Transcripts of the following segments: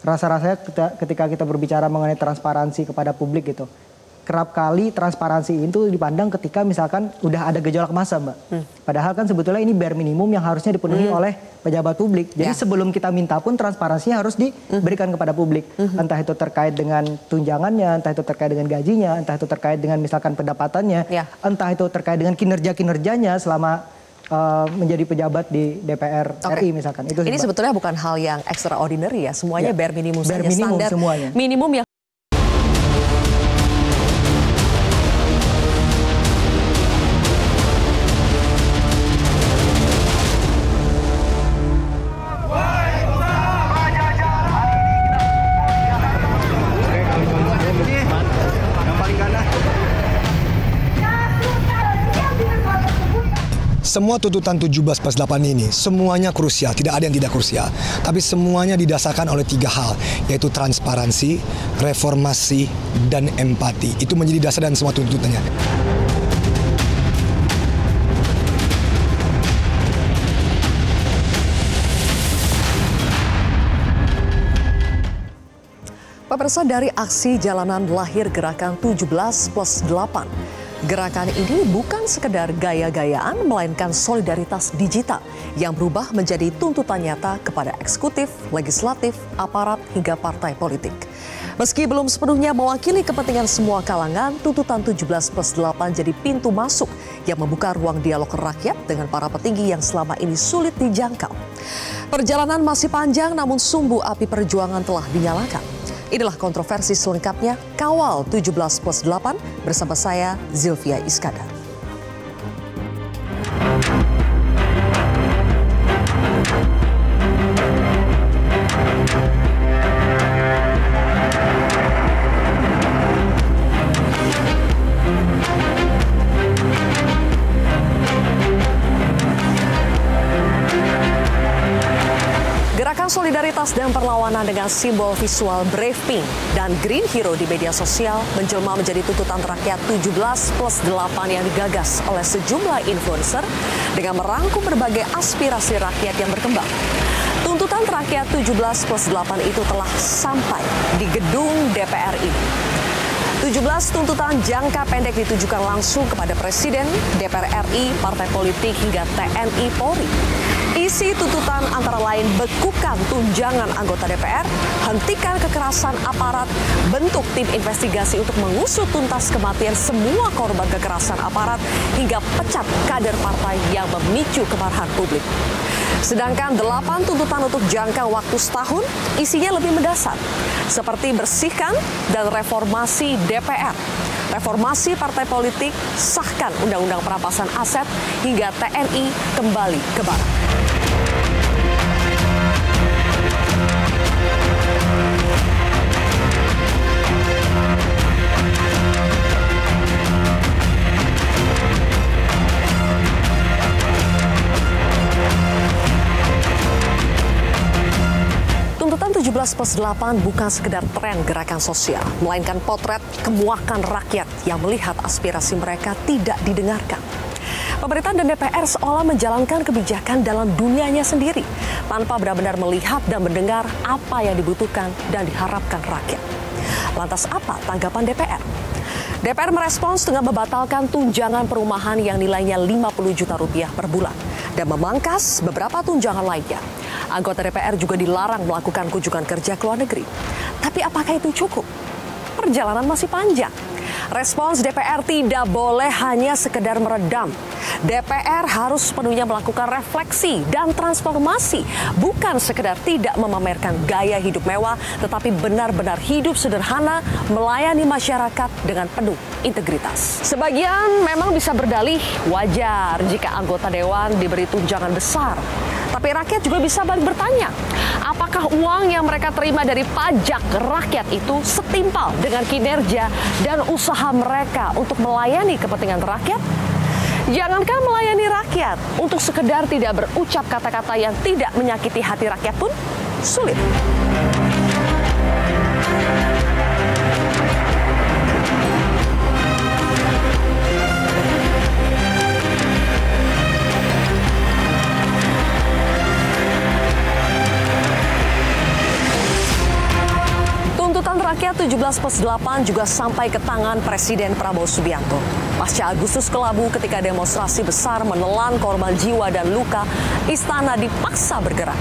Rasa-rasanya ketika kita berbicara mengenai transparansi kepada publik gitu, kerap kali transparansi itu dipandang ketika misalkan udah ada gejolak massa, Mbak. Padahal kan sebetulnya ini bare minimum yang harusnya dipenuhi oleh pejabat publik. Jadi sebelum kita minta pun transparansinya harus diberikan kepada publik. Entah itu terkait dengan tunjangannya, entah itu terkait dengan gajinya, entah itu terkait dengan misalkan pendapatannya, entah itu terkait dengan kinerjanya selama menjadi pejabat di DPR RI misalkan. Itu ini sebetulnya bukan hal yang extraordinary ya, semuanya bare minimum saja, minimum standar semuanya. Minimum yang Semua tuntutan 17+8 ini semuanya krusial, tidak ada yang tidak krusial. Tapi semuanya didasarkan oleh 3 hal, yaitu transparansi, reformasi, dan empati. Itu menjadi dasar dan semua tuntutannya. Pemirsa, dari aksi jalanan lahir gerakan 17+8. Gerakan ini bukan sekedar gaya-gayaan, melainkan solidaritas digital yang berubah menjadi tuntutan nyata kepada eksekutif, legislatif, aparat, hingga partai politik. Meski belum sepenuhnya mewakili kepentingan semua kalangan, tuntutan 17+8 jadi pintu masuk yang membuka ruang dialog rakyat dengan para petinggi yang selama ini sulit dijangkau. Perjalanan masih panjang, namun sumbu api perjuangan telah dinyalakan. Inilah kontroversi selengkapnya, Kawal 17+8 bersama saya, Zilvia Iskandar. Gerakan solidaritas dan perlawanan dengan simbol visual Brave Pink dan Green Hero di media sosial menjelma menjadi tuntutan rakyat 17+8 yang digagas oleh sejumlah influencer dengan merangkum berbagai aspirasi rakyat yang berkembang. Tuntutan rakyat 17+8 itu telah sampai di gedung DPR ini. 17 tuntutan jangka pendek ditujukan langsung kepada Presiden, DPR RI, partai politik, hingga TNI Polri. Isi tuntutan antara lain bekukan tunjangan anggota DPR, hentikan kekerasan aparat, bentuk tim investigasi untuk mengusut tuntas kematian semua korban kekerasan aparat, hingga pecat kader partai yang memicu kemarahan publik. Sedangkan 8 tuntutan untuk jangka waktu setahun isinya lebih mendasar, seperti bersihkan dan reformasi DPR, reformasi partai politik, sahkan undang-undang perampasan aset, hingga TNI kembali ke barak. Tuntutan 17+8 bukan sekedar tren gerakan sosial, melainkan potret kemuakan rakyat yang melihat aspirasi mereka tidak didengarkan. Pemerintah dan DPR seolah menjalankan kebijakan dalam dunianya sendiri, tanpa benar-benar melihat dan mendengar apa yang dibutuhkan dan diharapkan rakyat. Lantas apa tanggapan DPR? DPR merespons dengan membatalkan tunjangan perumahan yang nilainya 50 juta rupiah per bulan dan memangkas beberapa tunjangan lainnya. Anggota DPR juga dilarang melakukan kunjungan kerja ke luar negeri. Tapi apakah itu cukup? Perjalanan masih panjang. Respons DPR tidak boleh hanya sekedar meredam. DPR harus sepenuhnya melakukan refleksi dan transformasi, bukan sekedar tidak memamerkan gaya hidup mewah, tetapi benar-benar hidup sederhana, melayani masyarakat dengan penuh integritas. Sebagian memang bisa berdalih wajar jika anggota dewan diberi tunjangan besar. Tapi rakyat juga bisa balik bertanya, apakah uang yang mereka terima dari pajak rakyat itu setimpal dengan kinerja dan usaha mereka untuk melayani kepentingan rakyat? Jangankan melayani rakyat, untuk sekedar tidak berucap kata-kata yang tidak menyakiti hati rakyat pun sulit. Tuntutan rakyat 17+8 juga sampai ke tangan Presiden Prabowo Subianto. Pasca Agustus kelabu ketika demonstrasi besar menelan korban jiwa dan luka, istana dipaksa bergerak.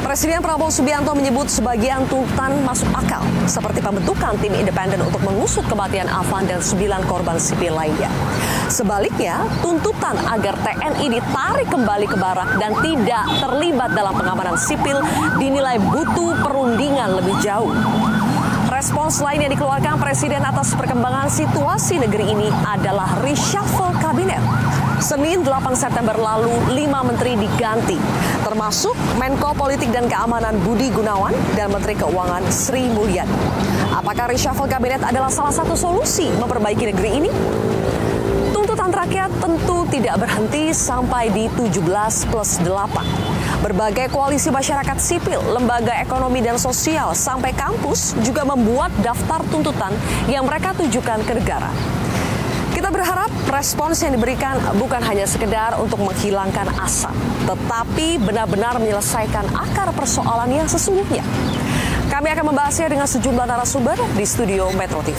Presiden Prabowo Subianto menyebut sebagian tuntutan masuk akal, seperti pembentukan tim independen untuk mengusut kematian Afan dan 9 korban sipil lainnya. Sebaliknya, tuntutan agar TNI ditarik kembali ke barak dan tidak terlibat dalam pengamanan sipil dinilai butuh perundingan lebih jauh. Respons lain yang dikeluarkan Presiden atas perkembangan situasi negeri ini adalah reshuffle kabinet. Senin 8 September lalu, 5 menteri diganti, termasuk Menko Politik dan Keamanan Budi Gunawan dan Menteri Keuangan Sri Mulyani. Apakah reshuffle kabinet adalah salah satu solusi memperbaiki negeri ini? Tuntutan rakyat tentu tidak berhenti sampai di 17+8. Berbagai koalisi masyarakat sipil, lembaga ekonomi dan sosial, sampai kampus juga membuat daftar tuntutan yang mereka tujukan ke negara. Kita berharap respons yang diberikan bukan hanya sekedar untuk menghilangkan asap, tetapi benar-benar menyelesaikan akar persoalan yang sesungguhnya. Kami akan membahasnya dengan sejumlah narasumber di studio Metro TV.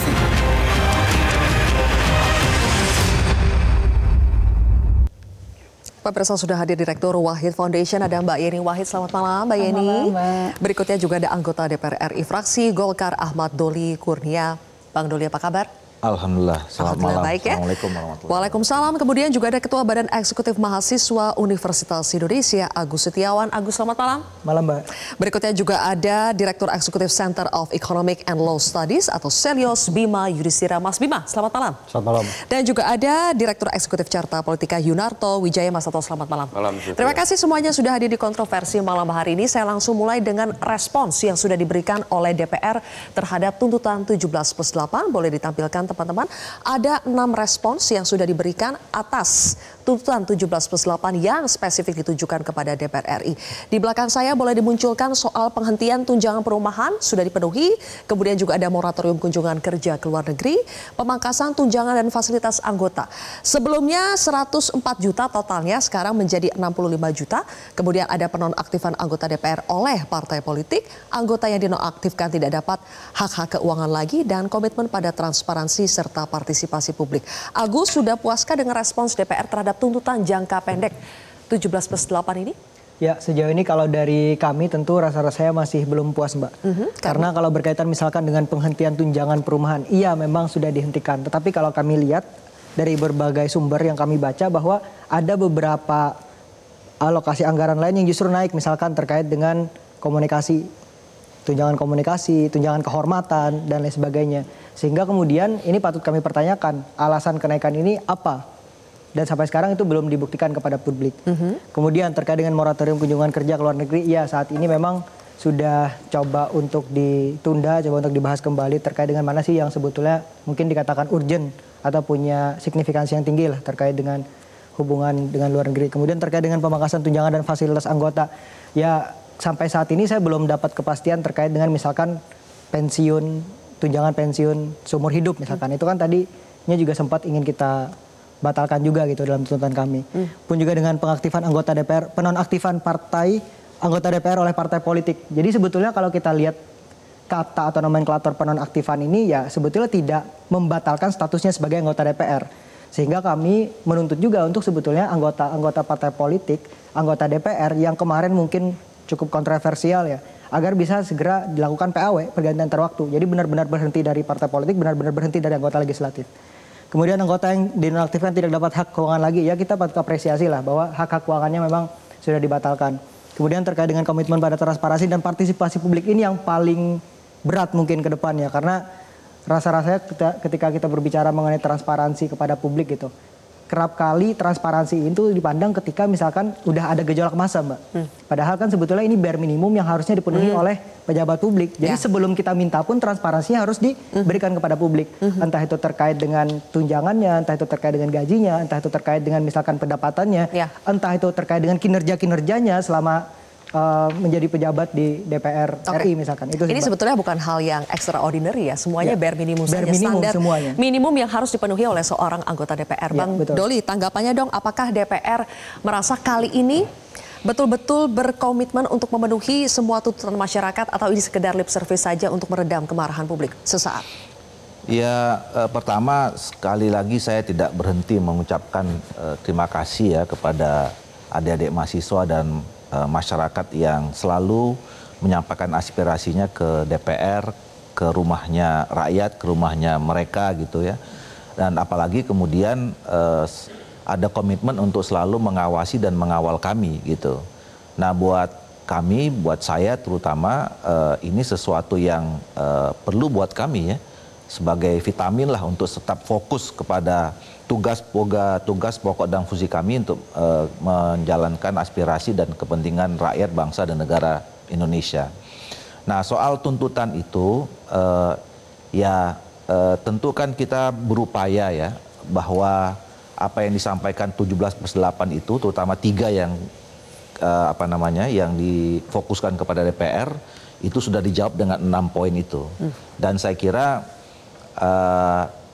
Pemirsa, sudah hadir Direktur Wahid Foundation, ada Mbak Yeni Wahid. Selamat malam Mbak Yeni. Mbak. Berikutnya juga ada anggota DPR RI fraksi Golkar Ahmad Doli Kurnia. Bang Doli, apa kabar? Alhamdulillah, selamat malam. Baik ya. Assalamualaikum warahmatullahi wabarakatuh. Waalaikumsalam. Kemudian juga ada Ketua Badan Eksekutif Mahasiswa Universitas Indonesia, Agus Setiawan. Agus, selamat malam. Malam, Mbak. Berikutnya juga ada Direktur Eksekutif Center of Economic and Law Studies atau Selios, Bima Yudhistira. Mas Bima, selamat malam. Selamat malam. Dan juga ada Direktur Eksekutif Carta Politika Yunarto Wijaya. Mas Toto, selamat malam. Malam. Terima kasih semuanya sudah hadir di kontroversi malam hari ini. Saya langsung mulai dengan respons yang sudah diberikan oleh DPR terhadap tuntutan 17+8. Boleh ditampilkan teman-teman. Ada 6 respons yang sudah diberikan atas tuntutan 17+8 yang spesifik ditujukan kepada DPR RI. Di belakang saya boleh dimunculkan soal penghentian tunjangan perumahan sudah dipenuhi. Kemudian juga ada moratorium kunjungan kerja ke luar negeri, pemangkasan tunjangan dan fasilitas anggota. Sebelumnya 104 juta totalnya, sekarang menjadi 65 juta. Kemudian ada penonaktifan anggota DPR oleh partai politik. Anggota yang dinonaktifkan tidak dapat hak-hak keuangan lagi dan komitmen pada transparansi serta partisipasi publik. Agus, sudah puaskah dengan respons DPR terhadap tuntutan jangka pendek 17+8 ini? Ya, sejauh ini kalau dari kami tentu rasa-rasanya masih belum puas, Mbak. Karena kalau berkaitan misalkan dengan penghentian tunjangan perumahan, iya memang sudah dihentikan. Tetapi kalau kami lihat dari berbagai sumber yang kami baca bahwa ada beberapa alokasi anggaran lain yang justru naik, misalkan terkait dengan komunikasi, tunjangan kehormatan, dan lain sebagainya. Sehingga kemudian ini patut kami pertanyakan, alasan kenaikan ini apa? Dan sampai sekarang itu belum dibuktikan kepada publik. Kemudian terkait dengan moratorium kunjungan kerja ke luar negeri, ya saat ini memang sudah coba untuk ditunda, coba untuk dibahas kembali terkait dengan mana sih yang sebetulnya mungkin dikatakan urgent atau punya signifikansi yang tinggi lah terkait dengan hubungan dengan luar negeri. Kemudian terkait dengan pemangkasan tunjangan dan fasilitas anggota, ya sampai saat ini saya belum dapat kepastian terkait dengan misalkan tunjangan pensiun seumur hidup misalkan. Itu kan tadinya juga sempat ingin kita batalkan juga gitu dalam tuntutan kami. Pun juga dengan pengaktifan anggota DPR, penonaktifan anggota DPR oleh partai politik. Jadi sebetulnya kalau kita lihat kata atau nomenklatur penonaktifan ini ya sebetulnya tidak membatalkan statusnya sebagai anggota DPR. Sehingga kami menuntut juga untuk sebetulnya anggota partai politik, anggota DPR yang kemarin mungkin cukup kontroversial ya, agar bisa segera dilakukan PAW, pergantian terwaktu. Jadi benar-benar berhenti dari partai politik, benar-benar berhenti dari anggota legislatif. Kemudian anggota yang dinonaktifkan tidak dapat hak keuangan lagi, ya kita patut apresiasi lah bahwa hak-hak keuangannya memang sudah dibatalkan. Kemudian terkait dengan komitmen pada transparansi dan partisipasi publik, ini yang paling berat mungkin ke depannya, karena rasa-rasanya ketika kita berbicara mengenai transparansi kepada publik gitu, kerap kali transparansi itu dipandang ketika misalkan udah ada gejolak massa, Mbak. Padahal kan sebetulnya ini bare minimum yang harusnya dipenuhi oleh pejabat publik. Jadi sebelum kita minta pun transparansinya harus diberikan kepada publik. Entah itu terkait dengan tunjangannya, entah itu terkait dengan gajinya, entah itu terkait dengan misalkan pendapatannya, entah itu terkait dengan kinerjanya selama menjadi pejabat di DPR RI misalkan. Itu ini sebetulnya bukan hal yang extraordinary ya, semuanya bare minimum saja, standar semuanya. Minimum yang harus dipenuhi oleh seorang anggota DPR. Bang betul. Doli, tanggapannya dong, apakah DPR merasa kali ini betul-betul berkomitmen untuk memenuhi semua tuntutan masyarakat atau ini sekedar lip service saja untuk meredam kemarahan publik sesaat? Ya, pertama sekali lagi saya tidak berhenti mengucapkan terima kasih ya kepada adik-adik mahasiswa dan masyarakat yang selalu menyampaikan aspirasinya ke DPR, ke rumahnya rakyat, ke rumahnya mereka gitu ya. Dan apalagi kemudian ada komitmen untuk selalu mengawasi dan mengawal kami gitu. Nah buat kami, buat saya terutama ini sesuatu yang perlu buat kami ya. Sebagai vitamin lah untuk tetap fokus kepada tugas pokok dan fungsi kami untuk menjalankan aspirasi dan kepentingan rakyat, bangsa dan negara Indonesia. Nah soal tuntutan itu tentu kan kita berupaya ya bahwa apa yang disampaikan 17+8 itu terutama 3 yang yang difokuskan kepada DPR itu sudah dijawab dengan 6 poin itu. Dan saya kira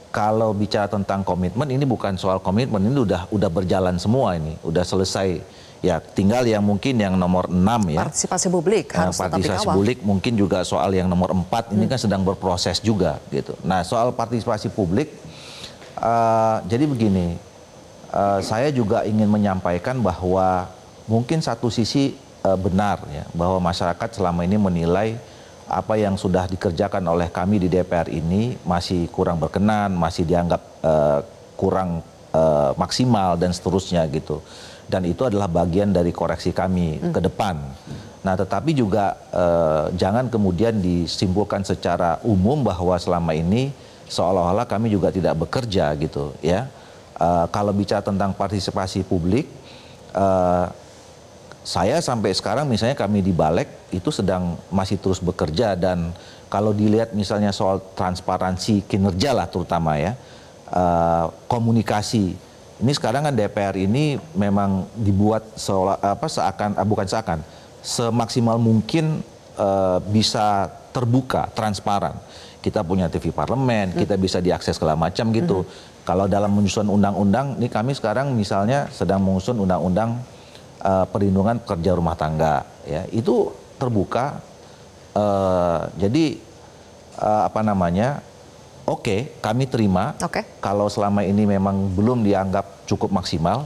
kalau bicara tentang komitmen ini bukan soal komitmen, ini udah berjalan semua ini, udah selesai. Ya tinggal yang mungkin yang nomor 6 ya. Partisipasi publik harus tetap dikawal. Partisipasi publik mungkin juga soal yang nomor 4 ini kan sedang berproses juga gitu. Nah soal partisipasi publik jadi begini, saya juga ingin menyampaikan bahwa mungkin satu sisi benar ya bahwa masyarakat selama ini menilai apa yang sudah dikerjakan oleh kami di DPR ini masih kurang berkenan, masih dianggap kurang maksimal dan seterusnya gitu. Dan itu adalah bagian dari koreksi kami ke depan. Nah tetapi juga jangan kemudian disimpulkan secara umum bahwa selama ini seolah-olah kami juga tidak bekerja gitu ya. Kalau bicara tentang partisipasi publik, saya sampai sekarang misalnya kami di Balek itu masih terus bekerja, dan kalau dilihat misalnya soal transparansi kinerja lah terutama ya, komunikasi. Ini sekarang kan DPR ini memang dibuat semaksimal mungkin bisa terbuka, transparan. Kita punya TV parlemen, kita bisa diakses segala macam gitu. Kalau dalam menyusun undang-undang, ini kami sekarang misalnya sedang menyusun undang-undang perlindungan pekerja rumah tangga, ya itu terbuka. Jadi Oke, kami terima. Kalau selama ini memang belum dianggap cukup maksimal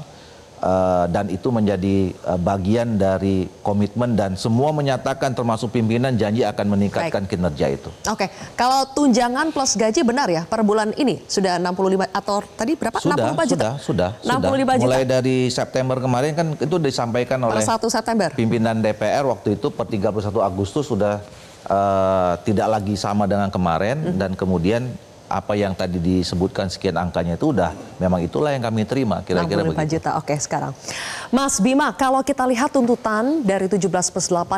dan itu menjadi bagian dari komitmen dan semua menyatakan termasuk pimpinan janji akan meningkatkan kinerja itu. Oke, kalau tunjangan plus gaji benar ya per bulan ini sudah 65 atau tadi berapa? 64 juta? Sudah. 65 juta. Mulai dari September kemarin kan itu disampaikan oleh 1 September. Pimpinan DPR waktu itu per 31 Agustus sudah tidak lagi sama dengan kemarin dan kemudian apa yang tadi disebutkan sekian angkanya itu udah memang itulah yang kami terima kira-kira begitu. 65 juta, oke sekarang. Mas Bima, kalau kita lihat tuntutan dari 17+8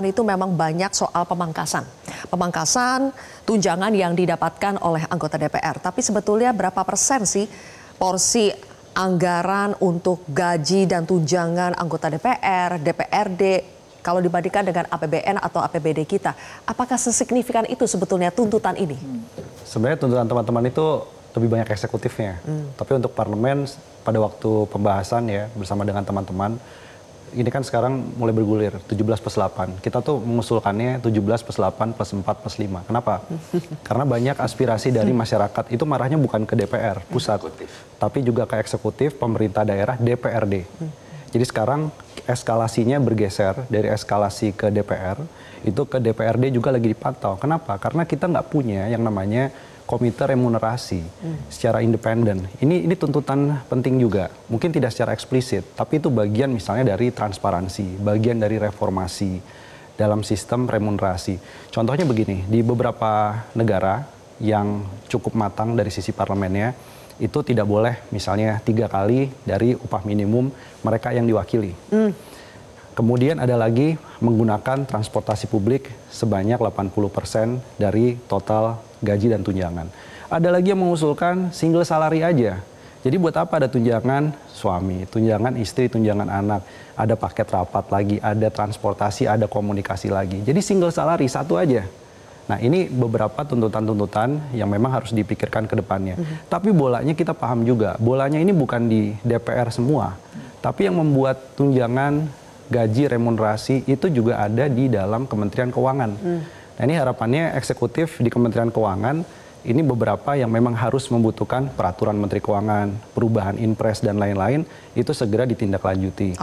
itu memang banyak soal pemangkasan. Pemangkasan tunjangan yang didapatkan oleh anggota DPR. Tapi sebetulnya berapa persen sih porsi anggaran untuk gaji dan tunjangan anggota DPR, DPRD, kalau dibandingkan dengan APBN atau APBD kita? Apakah sesignifikan itu sebetulnya tuntutan ini? Sebenarnya tuntutan teman-teman itu lebih banyak eksekutifnya. Tapi untuk parlemen pada waktu pembahasan ya bersama dengan teman-teman, ini kan sekarang mulai bergulir 17+8. Kita tuh mengusulkannya 17+8 +4 +5. Kenapa? Karena banyak aspirasi dari masyarakat itu marahnya bukan ke DPR pusat, tapi juga ke eksekutif, pemerintah daerah, DPRD. Jadi sekarang eskalasinya bergeser dari eskalasi ke DPR, itu ke DPRD juga lagi dipantau. Kenapa? Karena kita nggak punya yang namanya komite remunerasi secara independen. Ini tuntutan penting juga. Mungkin tidak secara eksplisit, tapi itu bagian misalnya dari transparansi, bagian dari reformasi dalam sistem remunerasi. Contohnya begini, di beberapa negara yang cukup matang dari sisi parlemennya, itu tidak boleh misalnya 3 kali dari upah minimum mereka yang diwakili. Kemudian ada lagi menggunakan transportasi publik sebanyak 80% dari total gaji dan tunjangan. Ada lagi yang mengusulkan single salary aja. Jadi buat apa ada tunjangan suami, tunjangan istri, tunjangan anak, ada paket rapat lagi, ada transportasi, ada komunikasi lagi. Jadi single salary satu aja. Nah ini beberapa tuntutan-tuntutan yang memang harus dipikirkan ke depannya. Tapi bolanya kita paham juga, bolanya ini bukan di DPR semua. Tapi yang membuat tunjangan gaji, remunerasi itu juga ada di dalam Kementerian Keuangan. Nah ini harapannya eksekutif di Kementerian Keuangan ini beberapa yang memang harus membutuhkan peraturan Menteri Keuangan, perubahan Inpres dan lain-lain itu segera ditindaklanjuti.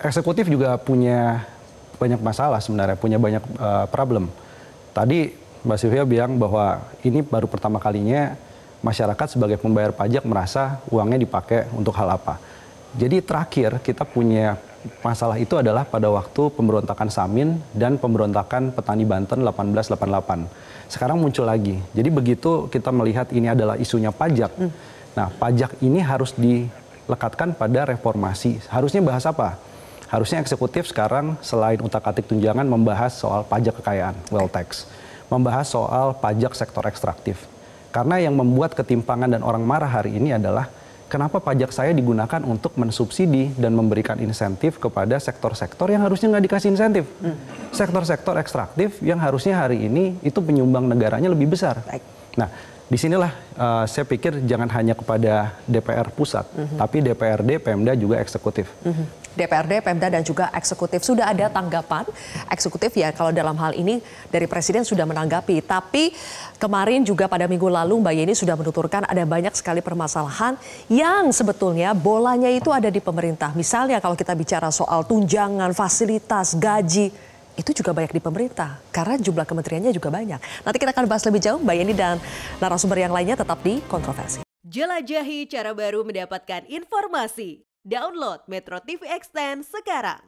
Eksekutif juga punya banyak masalah sebenarnya, punya banyak problem. Tadi Mbak Sylvia bilang bahwa ini baru pertama kalinya masyarakat sebagai pembayar pajak merasa uangnya dipakai untuk hal apa. Jadi terakhir kita punya masalah itu adalah pada waktu pemberontakan Samin dan pemberontakan petani Banten 1888. Sekarang muncul lagi. Jadi begitu kita melihat ini adalah isunya pajak. Nah, pajak ini harus dilekatkan pada reformasi. Harusnya bahas apa? Harusnya eksekutif sekarang selain utak-atik tunjangan membahas soal pajak kekayaan, wealth tax. Membahas soal pajak sektor ekstraktif. Karena yang membuat ketimpangan dan orang marah hari ini adalah kenapa pajak saya digunakan untuk mensubsidi dan memberikan insentif kepada sektor-sektor yang harusnya nggak dikasih insentif. Sektor-sektor ekstraktif yang harusnya hari ini itu penyumbang negaranya lebih besar. Nah, disinilah saya pikir jangan hanya kepada DPR pusat, tapi DPRD, Pemda juga eksekutif. DPRD, Pemda dan juga eksekutif. Sudah ada tanggapan eksekutif ya kalau dalam hal ini dari Presiden sudah menanggapi. Tapi kemarin juga pada minggu lalu Mbak Yeni sudah menuturkan ada banyak sekali permasalahan yang sebetulnya bolanya itu ada di pemerintah. Misalnya kalau kita bicara soal tunjangan, fasilitas, gaji, itu juga banyak di pemerintah karena jumlah kementeriannya juga banyak. Nanti kita akan bahas lebih jauh Mbak Yeni dan narasumber yang lainnya tetap di Kontroversi. Jelajahi cara baru mendapatkan informasi. Download Metro TV Extend sekarang.